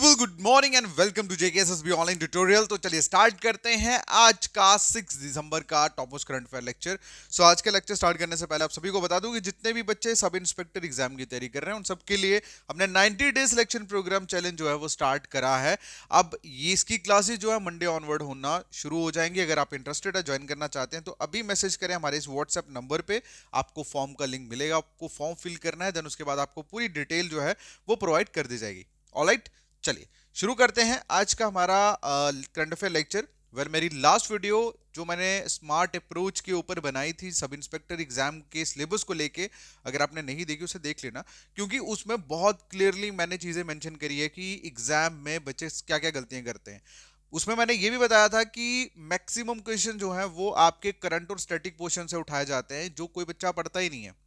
People good morning and welcome to JKSSB online tutorial. तो चलिए start करते हैं आज का 6 दिसंबर का top most current affair lecture. So आज का लेक्चर स्टार्ट करने से पहले आप सभी को बता दूं कि जितने भी बच्चे सब इंस्पेक्टर एग्जाम की तैयारी कर रहे हैं उन सबके लिए हमने 90 डे सिलेक्शन प्रोग्राम चैलेंज जो है वो स्टार्ट करा है। अब ये इसकी क्लासेस जो है मंडे ऑनवर्ड होना शुरू हो जाएंगी। अगर आप इंटरेस्टेड है, ज्वाइन करना चाहते हैं तो अभी मैसेज करें हमारे इस व्हाट्सएप नंबर पे। आपको फॉर्म का लिंक मिलेगा, आपको फॉर्म फिल करना है, देन उसके बाद आपको पूरी डिटेल जो है वो प्रोवाइड कर दी जाएगी। ऑलराइट, चलिए शुरू करते हैं आज का हमारा करंट अफेयर लेक्चर। मेरी लास्ट वीडियो जो मैंने स्मार्ट अप्रोच के ऊपर बनाई थी सब इंस्पेक्टर एग्जाम के सिलेबस को लेके, अगर आपने नहीं देखी उसे देख लेना, क्योंकि उसमें बहुत क्लियरली मैंने चीजें मेंशन करी है कि एग्जाम में बच्चे क्या क्या गलतियां करते हैं। उसमें मैंने ये भी बताया था कि मैक्सिमम क्वेश्चन जो है वो आपके करंट और स्टैटिक पोर्शन से उठाए जाते हैं, जो कोई बच्चा पढ़ता ही नहीं है।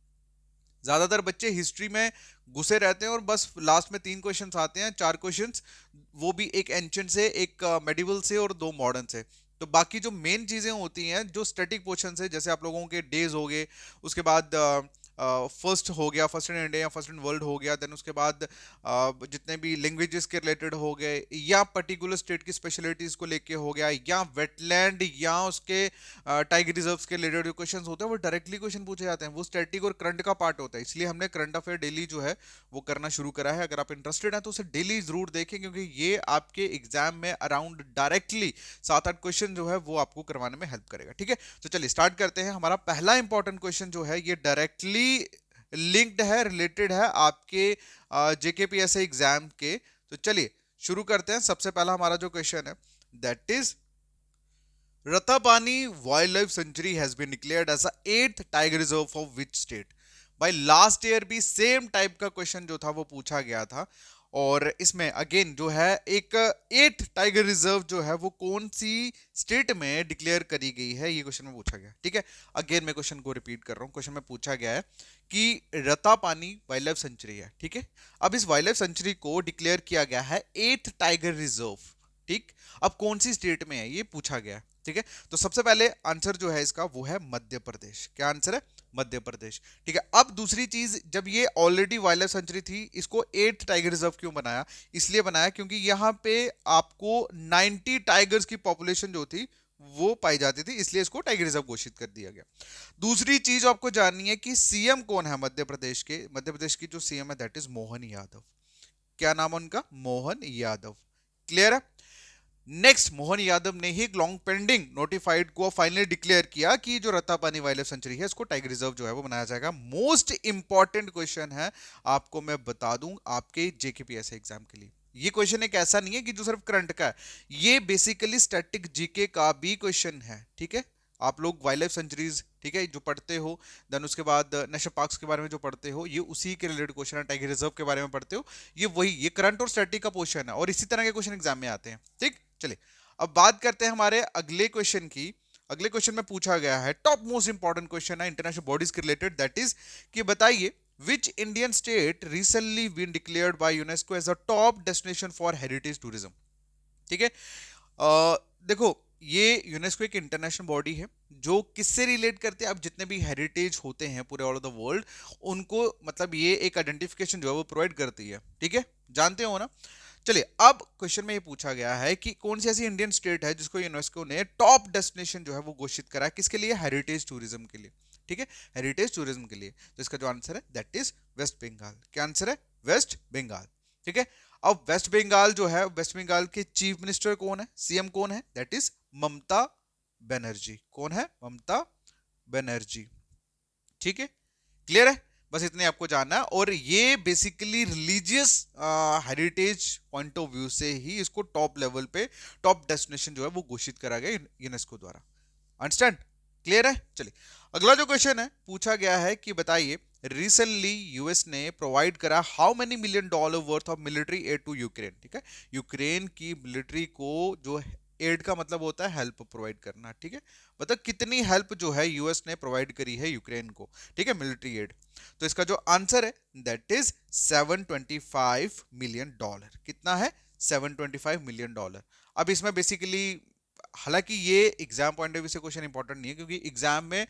ज्यादातर बच्चे हिस्ट्री में घुसे रहते हैं और बस लास्ट में 3 क्वेश्चंस आते हैं, 4 क्वेश्चंस, वो भी एक एंशिएंट से, एक मेडिवल से और 2 मॉडर्न से। तो बाकी जो मेन चीजें होती हैं जो स्टैटिक पोर्शन से, जैसे आप लोगों के डेज हो गए, उसके बाद फर्स्ट हो गया, फर्स्ट इन इंडिया या फर्स्ट इन वर्ल्ड हो गया, देन उसके बाद जितने भी लैंग्वेजेस के रिलेटेड हो गए, या पर्टिकुलर स्टेट की स्पेशलिटीज को लेके हो गया, या वेटलैंड या उसके टाइगर रिजर्व्स के रिलेटेड जो क्वेश्चंस होते हैं वो डायरेक्टली क्वेश्चन पूछे जाते हैं। वो स्टैटिक और करंट का पार्ट होता है, इसलिए हमने करंट अफेयर डेली जो है वो करना शुरू करा है। अगर आप इंटरेस्टेड हैं तो उसे डेली जरूर देखें, क्योंकि ये आपके एग्जाम में अराउंड डायरेक्टली 7-8 क्वेश्चन जो है वो आपको करवाने में हेल्प करेगा। ठीक है, तो चलिए स्टार्ट करते हैं। हमारा पहला इंपॉर्टेंट क्वेश्चन जो है ये डायरेक्टली लिंक्ड है, रिलेटेड है आपके जेकेपीएससी एग्जाम के। तो चलिए शुरू करते हैं। सबसे पहला हमारा जो क्वेश्चन है that is Ratapani Wildlife Sanctuary has been declared as the 8th tiger reserve of which state? भाई लास्ट ईयर भी सेम टाइप का क्वेश्चन जो था वो पूछा गया था, और इसमें अगेन जो है एक 8th टाइगर रिजर्व जो है वो कौन सी स्टेट में डिक्लेयर करी गई है, ये क्वेश्चन में पूछा गया। ठीक है, अगेन मैं क्वेश्चन को रिपीट कर रहा हूँ। क्वेश्चन में पूछा गया है कि रतापानी वाइल्ड लाइफ सेंचुरी है, ठीक है, अब इस वाइल्ड लाइफ सेंचुरी को डिक्लेयर किया गया है 8th टाइगर रिजर्व। ठीक, अब कौन सी स्टेट में है ये पूछा गया है। ठीक है, तो सबसे पहले आंसर जो है इसका वो है मध्य प्रदेश। क्या आंसर है? मध्य प्रदेश। ठीक है, अब दूसरी चीज, जब ये ऑलरेडी वाइल्ड लाइफ सेंचुरी थी, इसको 8th टाइगर रिजर्व क्यों बनाया? इसलिए बनाया क्योंकि यहां पे आपको 90 टाइगर्स की पॉपुलेशन जो थी वो पाई जाती थी, इसलिए इसको टाइगर रिजर्व घोषित कर दिया गया। दूसरी चीज आपको जाननी है कि सीएम कौन है मध्य प्रदेश के। मध्य प्रदेश की जो सीएम है दैट इज मोहन यादव। क्या नाम है उनका? मोहन यादव। क्लियर है? नेक्स्ट, मोहन यादव ने ही लॉन्ग पेंडिंग नोटिफाइड को फाइनली डिक्लेयर किया कि जो रत्तापानी वाइल्ड लाइफ सेंचुरी है इसको टाइगर रिजर्व जो है वो बनाया जाएगा। मोस्ट इंपॉर्टेंट क्वेश्चन है, आपको मैं बता दूं आपके जेकेपीएससी एग्जाम के लिए। ये क्वेश्चन एक ऐसा नहीं है कि जो सिर्फ करंट का है, ये बेसिकली स्टैटिक जीके का भी क्वेश्चन है। ठीक है, आप लोग वाइल्ड लाइफ सेंचुरीज, ठीक है, जो पढ़ते हो, देन उसके बाद नेशनल पार्क्स के बारे में जो पढ़ते हो, ये उसी के रिलेटेड क्वेश्चन है। टाइगर रिजर्व के बारे में पढ़ते हो, ये वही, ये करंट और स्टैटिक का पोर्शन है, और इसी तरह के क्वेश्चन एग्जाम में आते हैं। ठीक, चलिए अब बात करते हैं हमारे अगले क्वेश्चन की। अगले क्वेश्चन में पूछा गया है, टॉप मोस्ट इंपॉर्टेंट क्वेश्चन है इंटरनेशनल बॉडीज के रिलेटेड, दैट इज कि बताइए which Indian state recently been declared by UNESCO as a top destination for heritage tourism. ठीक है, देखो ये यूनेस्को एक इंटरनेशनल बॉडी है जो किससे रिलेट करते हैं, अब जितने भी हेरिटेज होते हैं पूरे ऑल ओवर द वर्ल्ड, उनको मतलब ये एक आइडेंटिफिकेशन जो है वो प्रोवाइड करती है। ठीक है, जानते हो ना। चलिए अब क्वेश्चन में ये पूछा गया है कि कौन सी ऐसी इंडियन स्टेट है जिसको यूनेस्को ने टॉप डेस्टिनेशन जो है वो घोषित करा है, किसके लिए? हेरिटेज टूरिज्म के लिए। ठीक है, हेरिटेज टूरिज्म के लिए। तो इसका जो आंसर है दैट इज वेस्ट बंगाल। क्या आंसर है? वेस्ट बंगाल। ठीक है, अब वेस्ट बंगाल जो है, वेस्ट बंगाल के चीफ मिनिस्टर कौन है, सीएम कौन है? That is Mamata Banerjee. कौन है? ममता बनर्जी। ठीक है, क्लियर है? बस इतने आपको जानना है, और ये basically religious heritage point of view से ही इसको टॉप लेवल पे, टॉप डेस्टिनेशन जो है वो घोषित करा गया यूनेस्को द्वारा। अंडरस्टैंड? क्लियर है? चलिए अगला जो क्वेश्चन है पूछा गया है कि बताइए रिसेंटली यूएस ने प्रोवाइड करा how many $1 million worth of military aid to Ukraine. ठीक है, यूक्रेन की मिलिट्री को जो एड का मतलब होता है हेल्प प्रोवाइड करना। ठीक है, मतलब कितनी हेल्प जो है यूएस ने प्रोवाइड करी है यूक्रेन को। ठीक है, मिलिट्री एड। तो इसका जो आंसर है दैट इज $725 मिलियन। कितना है? $725 मिलियन। अब इसमें बेसिकली, हालांकि ये एग्जाम पॉइंट ऑफ व्यू से क्वेश्चन इंपॉर्टेंट नहीं है, क्योंकि एग्जाम में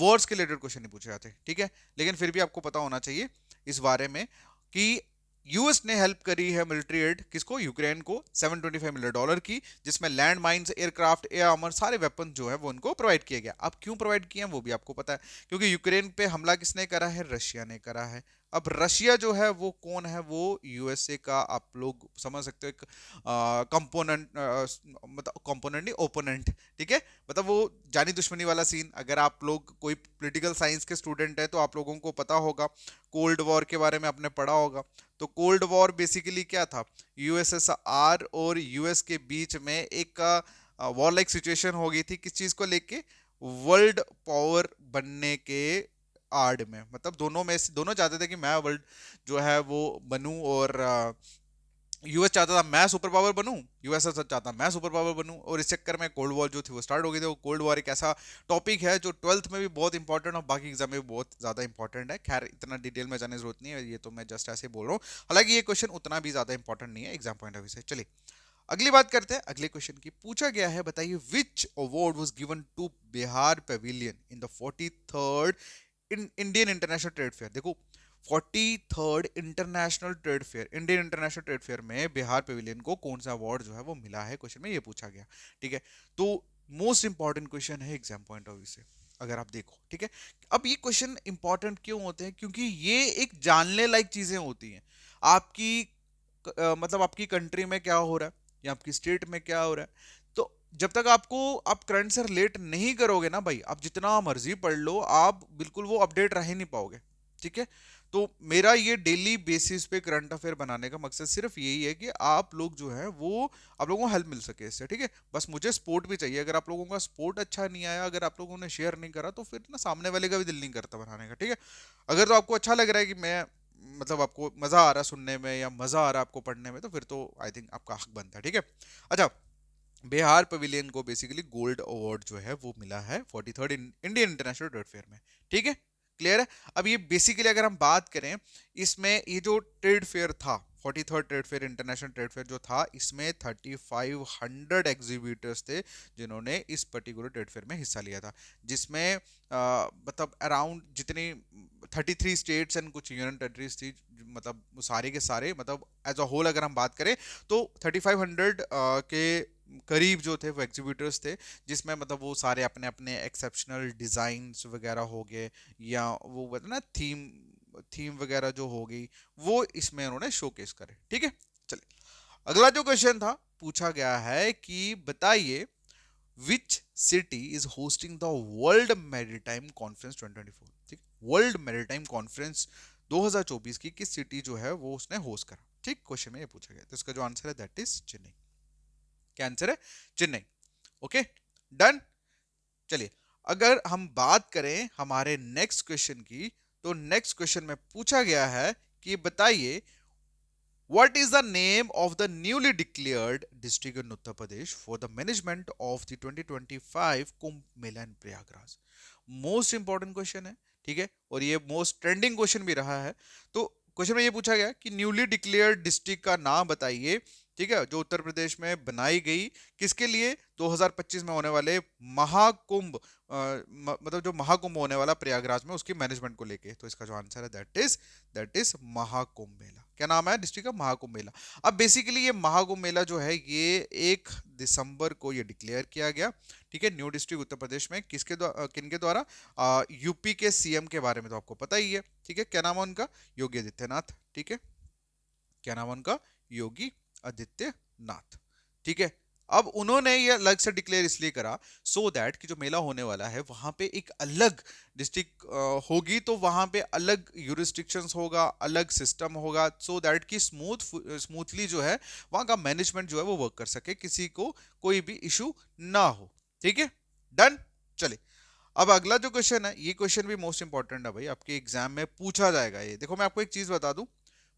वर्ड्स के रिलेटेड क्वेश्चन नहीं पूछे जाते। ठीक है, लेकिन फिर भी आपको पता होना चाहिए इस बारे में कि यूएस ने हेल्प करी है मिलिट्री एड किसको, यूक्रेन को, $725 मिलियन की, जिसमें land mines, aircraft, air armour, सारे वेपन जो है वो उनको प्रोवाइड किया गया। अब क्यों प्रोवाइड किए हैं वो भी आपको पता है, क्योंकि यूक्रेन पे हमला किसने करा है, रशिया ने करा है। अब रशिया जो है वो कौन है, वो यूएसए का आप लोग समझ सकते हो एक कंपोनेंट, मतलब कंपोनेंट नहीं, ओपोनेंट, ठीक है, मतलब वो जानी दुश्मनी वाला सीन। अगर आप लोग कोई पॉलिटिकल साइंस के स्टूडेंट है तो आप लोगों को पता होगा, कोल्ड वॉर के बारे में आपने पढ़ा होगा। तो कोल्ड वॉर बेसिकली क्या था, यूएसएसआर और यूएस के बीच में एक वॉर लाइक सिचुएशन हो गई थी, किस चीज को लेके, वर्ल्ड पावर बनने के आड़ में। मतलब दोनों में से दोनों चाहते थे कि मैं वर्ल्ड जो है वो बनूं, और यूएस चाहता था मैं सुपर पावर बनूं, यूएसएस चाहता मैं सुपर पावर बनूं, और इस चक्कर में कोल्ड वॉर जो थी वो स्टार्ट हो गई थी। वो कोल्ड वॉर एक ऐसा टॉपिक है जो 12th में भी बहुत इंपॉर्टेंट और बाकी एग्जाम में भी बहुत ज्यादा इंपॉर्टेंट है। खैर इतना डिटेल में जाने की जरूरत नहीं है, ये तो मैं जस्ट ऐसे बोल रहा हूँ। हालांकि ये क्वेश्चन उतना भी ज्यादा इंपॉर्टेंट नहीं है एग्जाम पॉइंट ऑफ व्यू से। चलिए अगली बात करते हैं। अगले क्वेश्चन की पूछा गया है, बताइए which award was given to Bihar pavilion in the 43rd Indian international trade fair. देखो 43rd international trade fair, Indian international trade fair में बिहार पवेलियन को कौन सा अवार्ड जो है वो मिला है, क्वेश्चन में ये पूछा गया। ठीक है, तो मोस्ट इंपॉर्टेंट क्वेश्चन है एग्जाम पॉइंट ऑफ व्यू से, अगर आप देखो। ठीक है, अब ये क्वेश्चन इंपॉर्टेंट क्यों होते हैं, क्योंकि ये एक जानने लायक चीजें होती हैं। आपकी मतलब आपकी कंट्री में क्या हो रहा है या आपकी स्टेट में क्या हो रहा है, तो जब तक आपको आप करंट से रिलेट नहीं करोगे ना भाई, आप जितना मर्जी पढ़ लो, आप बिल्कुल वो अपडेट रह ही नहीं पाओगे। ठीक है, तो मेरा ये डेली बेसिस पे करंट अफेयर बनाने का मकसद सिर्फ यही है कि आप लोग जो है वो, आप लोगों को हेल्प मिल सके इससे। ठीक है, बस मुझे सपोर्ट भी चाहिए। अगर आप लोगों का सपोर्ट अच्छा नहीं आया, अगर आप लोगों ने शेयर नहीं करा, तो फिर ना सामने वाले का भी दिल नहीं करता बनाने का। ठीक है, अगर तो आपको अच्छा लग रहा है कि मैं, मतलब आपको मजा आ रहा है सुनने में या मजा आ रहा है आपको पढ़ने में, तो फिर तो आई थिंक आपका हक बनता है। ठीक है, अच्छा, बिहार पवेलियन को बेसिकली गोल्ड अवार्ड जो है वो मिला है 43rd Indian international trade fair में। ठीक है, क्लियर है। अब ये बेसिकली अगर हम बात करें, इसमें ये जो ट्रेड फेयर था, 43rd trade fair, international trade fair जो था, इसमें 3500 एग्जीबिटर्स थे जिन्होंने इस पर्टिकुलर ट्रेड फेयर में हिस्सा लिया था, जिसमें मतलब अराउंड जितनी 33 स्टेट्स एंड कुछ यूनियन टेरिटरीज थी, मतलब सारे के सारे, मतलब एज अ होल अगर हम बात करें तो 3500 के करीब जो थे वो एग्जीबिटर्स थे, जिसमें मतलब वो सारे अपने अपने एक्सेप्शनल डिजाइन्स वगैरह हो गए, या वो बता ना थीम थीम वगैरह जो हो गई, वो इसमें उन्होंने शोकेस करे। ठीक है, चलिए अगला जो क्वेश्चन था, पूछा गया है कि बताइए which city is hosting the world maritime conference 2024। ठीक, वर्ल्ड मैरीटाइम कॉन्फ्रेंस 2024 की किस सिटी जो है वो उसने होस्ट करा। ठीक, क्वेश्चन में ये पूछा गया, तो इसका जो आंसर है दैट इज चेन्नई। क्या आंसर है, चेन्नई। Okay, done. चलिए अगर हम बात करें हमारे नेक्स्ट क्वेश्चन की, तो नेक्स्ट क्वेश्चन में पूछा गया है कि बताइए what is the name of the newly declared district in Uttar Pradesh for the management of the 2025 Kumbh Mela in Prayagraj. Most important question है, ठीक है, और ये मोस्ट ट्रेंडिंग क्वेश्चन भी रहा है। तो क्वेश्चन में ये पूछा गया कि न्यूली डिक्लेयर्ड डिस्ट्रिक्ट का नाम बताइए, ठीक है, जो उत्तर प्रदेश में बनाई गई, किसके लिए, 2025 में होने वाले महाकुंभ, मतलब जो महाकुंभ होने वाला प्रयागराज में, उसकी मैनेजमेंट को लेके। तो इसका जो आंसर है दैट इज महाकुंभ मेला। क्या नाम है डिस्ट्रिक्ट का, महाकुंभ मेला। अब बेसिकली ये महाकुंभ मेला जो है ये 1 दिसंबर को ये डिक्लेयर किया गया। ठीक है, न्यू डिस्ट्रिक्ट उत्तर प्रदेश में किसके द्वारा, किनके द्वारा, यूपी के सीएम के बारे में तो आपको पता ही है। ठीक है, क्या नाम है उनका, योगी आदित्यनाथ। ठीक है, क्या नाम है उनका, योगी आदित्यनाथ। ठीक है, अब उन्होंने ये अलग से डिक्लेयर इसलिए करा सो दैट कि जो मेला होने वाला है वहां पे एक अलग डिस्ट्रिक्ट होगी, तो वहां पे अलग यूरिस्डिक्शंस होगा, अलग सिस्टम होगा, सो दैट कि स्मूथली जो है वहां का मैनेजमेंट जो है वो वर्क कर सके, किसी को कोई भी इशू ना हो। ठीक है, डन। चलिए अब अगला जो क्वेश्चन है, ये क्वेश्चन भी मोस्ट इंपॉर्टेंट है भाई, आपके एग्जाम में पूछा जाएगा ये। देखो मैं आपको एक चीज बता दूं,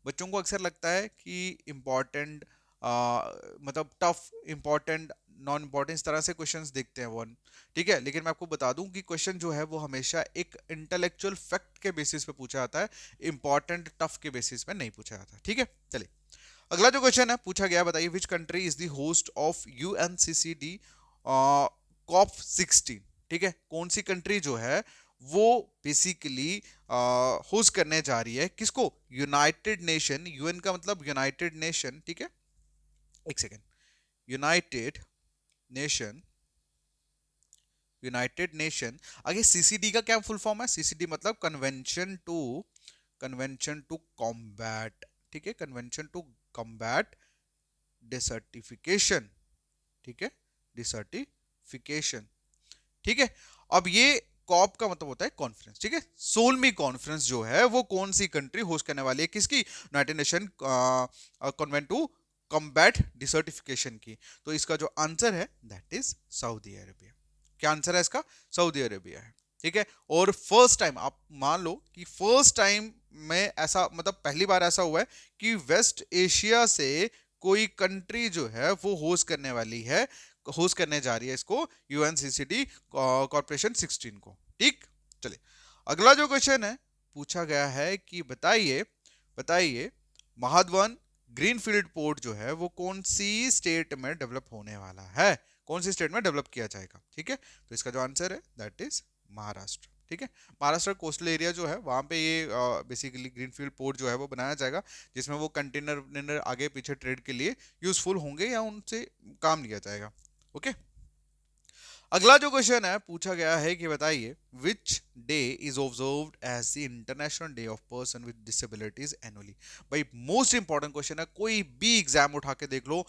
बच्चों को अक्सर लगता है कि इंपॉर्टेंट, मतलब टफ, इंपॉर्टेंट, नॉन इंपॉर्टेंट, इस तरह से क्वेश्चंस देखते हैं वन। ठीक है, लेकिन मैं आपको बता दूं कि क्वेश्चन जो है वो हमेशा एक इंटेलेक्चुअल फैक्ट के बेसिस पे पूछा जाता है, इंपॉर्टेंट टफ के बेसिस पे नहीं पूछा जाता। ठीक है, चलिए अगला जो क्वेश्चन है पूछा गया, बताइए which country is the host of UNCCD COP 16। ठीक है, कौन सी कंट्री जो है वो बेसिकली होस्ट करने जा रही है किसको? यूनाइटेड नेशन, यूएन का मतलब यूनाइटेड नेशन, ठीक है, एक second, United nation, United nation. आगे सीसीडी का क्या फुल फॉर्म है? सीसीडी मतलब कन्वेंशन टू कॉम्बैट, ठीक है, कन्वेंशन टू कॉम्बैट डिसर्टिफिकेशन, ठीक है, डिसर्टिफिकेशन, ठीक है। अब ये कॉप का मतलब होता है कॉन्फ्रेंस, ठीक है। 16वीं कॉन्फ्रेंस जो है वो कौन सी कंट्री होस्ट करने वाली है? किसकी? United Nation convent to combat desertification की। तो इसका जो आंसर है दैट इज सऊदी अरेबिया। क्या आंसर है इसका? सऊदी अरेबिया है, ठीक है। और फर्स्ट टाइम आप मान लो कि फर्स्ट टाइम में ऐसा मतलब पहली बार ऐसा हुआ है कि वेस्ट एशिया से कोई कंट्री जो है वो होस्ट करने वाली है, होस्ट करने जा रही है इसको, यूएनसीसीडी कॉर्पोरेशन 16 को, ठीक। चलिए अगला जो क्वेश्चन है पूछा गया है कि बताइए, बताइए महाद्वन ग्रीनफील्ड पोर्ट जो है वो कौन सी स्टेट में डेवलप होने वाला है? कौन सी स्टेट में डेवलप किया जाएगा, ठीक है। तो इसका जो आंसर है दैट इज महाराष्ट्र, ठीक है। महाराष्ट्र कोस्टल एरिया जो है वहां पे ये बेसिकली ग्रीनफील्ड पोर्ट जो है वो बनाया जाएगा, जिसमें वो कंटेनर आगे पीछे ट्रेड के लिए यूजफुल होंगे या उनसे काम लिया जाएगा, ओके। अगला जो क्वेश्चन है पूछा गया है कि बताइए which day is observed as the international day of person with disabilities annually. भाई मोस्ट इंपॉर्टेंट क्वेश्चन है, कोई भी एग्जाम उठा के देख लो,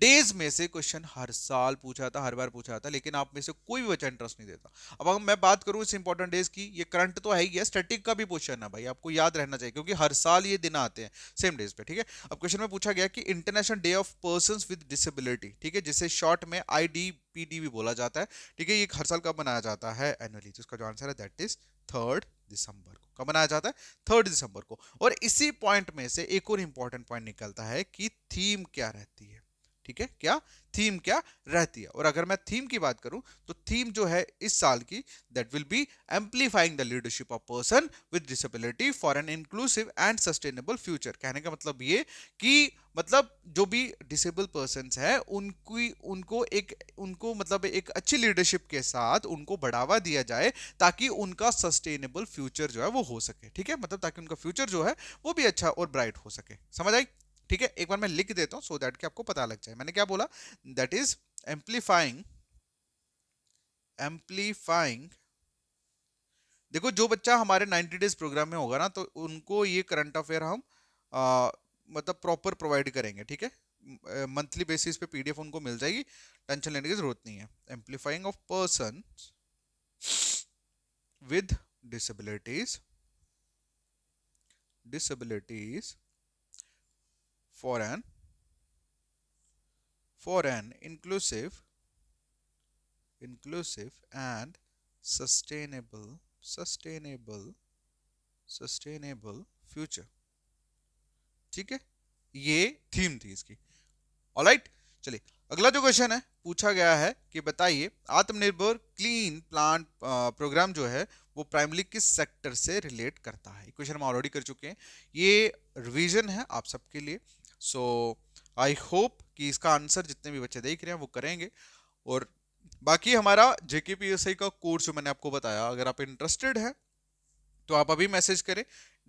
डेज में से क्वेश्चन हर साल पूछा था, हर बार पूछा था, लेकिन आप में से कोई भी बच्चा इंटरेस्ट नहीं देता। अब अगर मैं बात करूं इस इंपॉर्टेंट डेज की, ये करंट तो है ही है, स्टैटिक का भी क्वेश्चन है भाई, आपको याद रहना चाहिए क्योंकि हर साल ये दिन आते हैं सेम डेज पे, ठीक है। अब क्वेश्चन में पूछा गया कि international day of persons with disability, ठीक है, जिसे शॉर्ट में आईडीपीडी भी बोला जाता है, ठीक है, ये हर साल कब मनाया जाता है? एनुअली। तो इसका जो आंसर है दैट इज 3 दिसंबर को। कब मनाया जाता है? 3 दिसंबर को। और इसी पॉइंट में से एक और इंपॉर्टेंट पॉइंट निकलता है कि थीम क्या रहती है, ठीक है, क्या थीम क्या रहती है। और अगर मैं थीम की बात करूं तो थीम जो है इस साल की that will be एम्प्लीफाइंग the leadership of person with disability for an inclusive and sustainable future. कहने का मतलब ये कि मतलब जो भी डिसेबल पर्सन्स है उनकी उनको मतलब एक अच्छी लीडरशिप के साथ उनको बढ़ावा दिया जाए ताकि उनका सस्टेनेबल फ्यूचर जो है वो हो सके, ठीक है, मतलब ताकि उनका फ्यूचर जो है वो भी अच्छा और ब्राइट हो सके। समझ आई? ठीक है, एक बार मैं लिख देता हूं सो दैट कि आपको पता लग जाए। मैंने क्या बोला? That is एम्प्लीफाइंग, एम्प्लीफाइंग। देखो जो बच्चा हमारे 90 डेज प्रोग्राम में होगा ना तो उनको ये करंट अफेयर हम मतलब प्रॉपर प्रोवाइड करेंगे, ठीक है। मंथली बेसिस पे पीडीएफ उनको मिल जाएगी, टेंशन लेने की जरूरत नहीं है। Amplifying of person with disabilities, disabilities for an inclusive and sustainable future, ठीक है, ये थीम थी इसकी। ऑलराइट, चलिए अगला जो क्वेश्चन है पूछा गया है कि बताइए आत्मनिर्भर क्लीन प्लांट प्रोग्राम जो है वो प्राइमरी किस सेक्टर से रिलेट करता है? क्वेश्चन हम ऑलरेडी कर चुके हैं, ये रिवीजन है आप सबके लिए। सो आई होप कि इसका आंसर जितने भी बच्चे देख रहे हैं वो करेंगे। और बाकी हमारा जेकेपीएसआई का कोर्स जो मैंने आपको बताया, अगर आप इंटरेस्टेड है तो आप अभी मैसेज करें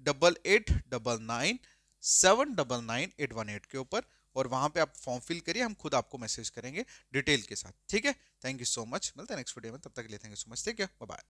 8899799818 के ऊपर, और वहां पे आप फॉर्म फिल करिए, हम खुद आपको मैसेज करेंगे डिटेल के साथ, ठीक है। थैंक यू सो मच, मिलते हैं नेक्स्ट वीडियो में, तब तक के लिए थैंक यू सो मच, ठीक है, बाय बाय।